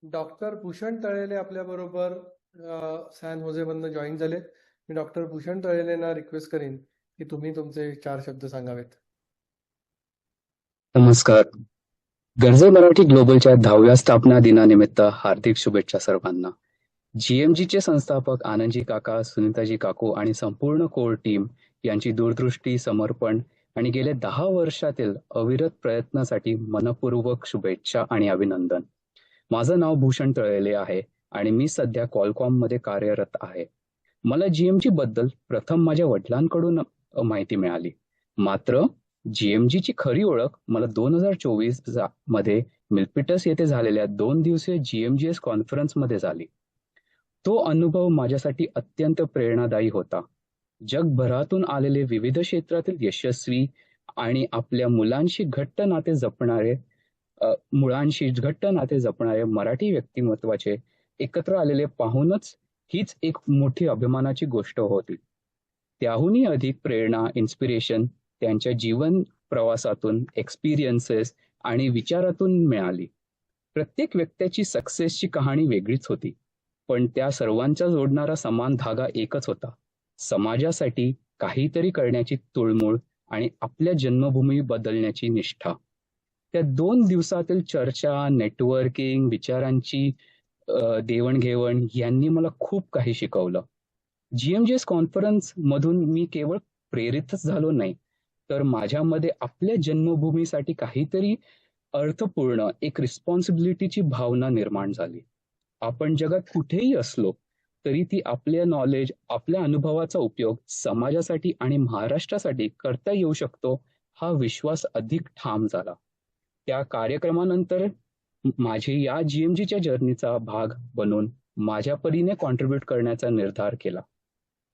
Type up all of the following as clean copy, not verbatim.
Doctor Bhushan तळेले आपल्या बरोबर San होजेमधनं join झालेत. मी डॉक्टर भूषण तळेलेंना रिक्वेस्ट करीन की तुम्ही तुमचे 4 शब्द सांगावेत. नमस्कार. गरजे मराठी ग्लोबलच्या 10व्या स्थापना दिनानिमित्त हार्दिक शुभेच्छा सर्वांना. जीएमजीचे संस्थापक आनंदजी काका, सुनीताजी काकू आणि संपूर्ण कोर टीम यांची दूरदृष्टी, समर्पण आणि गेले 10 वर्षातील अविरत प्रयत्नासाठी मनपूर्वक शुभेच्छा आणि अभिनंदन. माझं नाव भूषण तळेले आहे आणि मी सध्या क्वालकॉममध्ये कार्यरत आहे. मला जीएमजी बद्दल प्रथम माझ्या वडिलांकडून माहिती मिळाली. मात्र जीएमजीची खरी ओळख मला 2024 मध्ये मिल्पिटस येथे झालेल्या 2 दिवसीय जीएमजीएस कॉन्फरन्समध्ये झाली. तो अनुभव माझ्यासाठी अत्यंत प्रेरणादायी होता. जगभरातून आलेले विविध क्षेत्रातील यशस्वी आणि आपल्या मुळांशी घट्ट नाते जपणारे मराठी व्यक्तिमत्वाचे एकत्र आलेले पाहूनच हीच एक मोठी अभिमानाची गोष्ट होती. त्याहूनही अधिक प्रेरणा, इन्स्पिरेशन त्यांच्या जीवन प्रवासातून, एक्सपिरियन्सेस आणि विचारातून मिळाली. प्रत्येक व्यक्तीची सक्सेसची कहाणी वेगळीच होती, पण त्या सर्वांचा जोडणारा समान धागा एकच होता: समाजासाठी काहीतरी करण्याची तुळमुळ आणि आपल्या जन्मभूमी बदलण्याची निष्ठा. त्या 2 दिवसातील चर्चा, नेटवर्किंग, विचारांची देवणघेवण यांनी मला खूप काही शिकवलं. जीएमजीएस कॉन्फरन्स मधून मी केवळ प्रेरितच झालो नाही, तर माझ्यामध्ये आपल्या जन्मभूमीसाठी काहीतरी अर्थपूर्ण, एक रिस्पॉन्सिबिलिटीची भावना निर्माण झाली. आपण जगात कुठेही असलो तरी ती आपल्या नॉलेज, आपल्या अनुभवाचा उपयोग समाजासाठी आणि महाराष्ट्रासाठी करता येऊ शकतो, हा विश्वास अधिक ठाम झाला. त्या कार्यक्रमानंतर माझे या जीएमजीच्या जर्नीचा भाग बनून माझ्या परीने कॉन्ट्रीब्यूट करण्याचा निर्धार केला.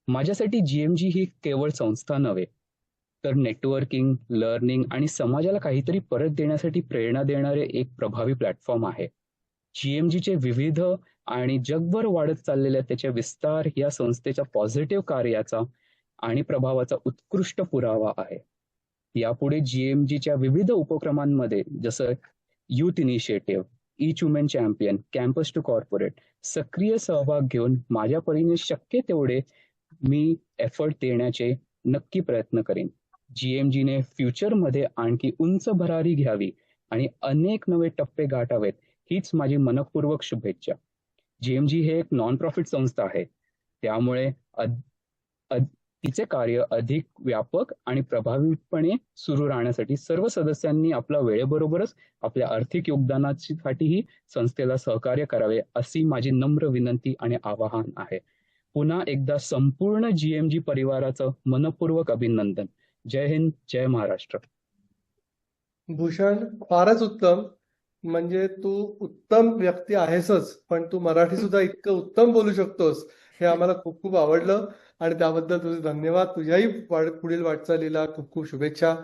माझ्यासाठी जीएमजी ही केवळ संस्था नव्हे, तर नेटवर्किंग, लर्निंग आणि समाजाला काहीतरी परत देण्यासाठी प्रेरणा देणारे एक प्रभावी प्लॅटफॉर्म आहे. जीएमजीचे विविध आणि जगभर वाढत चाललेल्या त्याच्या विस्तार या संस्थेच्या पॉझिटिव्ह कार्याचा आणि प्रभावाचा उत्कृष्ट पुरावा आहे. यापुढे जीएमजीच्या विविध उपक्रमांमध्ये जसं youth initiative, each women champion, campus to corporate सक्रिय सहभाग घेऊन माझ्या परीने शक्य तेवढे मी एफर्ट देण्याचे नक्की प्रयत्न करेन. जीएमजीने फ्युचरमध्ये आणखी उंच भरारी घ्यावी आणि अनेक नवे टप्पे गाठावेत, हीच माझी मनपूर्वक शुभेच्छा. जीएमजी हे एक नॉन प्रॉफिट संस्था आहे, त्यामुळे तिचे कार्य अधिक व्यापक आणि प्रभावीपणे सुरू राहण्यासाठी सर्व सदस्यांनी आपल्या वेळेबरोबरच आपल्या आर्थिक योगदानासाठीही संस्थेला सहकार्य करावे, अशी माझी नम्र विनंती आणि आवाहन आहे. पुन्हा एकदा संपूर्ण जीएमजी परिवाराचं मनपूर्वक अभिनंदन. जय हिंद, जय महाराष्ट्र. भूषण, फारच उत्तम. म्हणजे तू उत्तम व्यक्ती आहेसच, पण तू मराठी सुद्धा इतकं उत्तम बोलू शकतोस हे आम्हाला खूप खूप आवडलं आणि त्याबद्दल तुझे धन्यवाद. तुझ्याही पुढील वाटचालीला खूप खूप शुभेच्छा.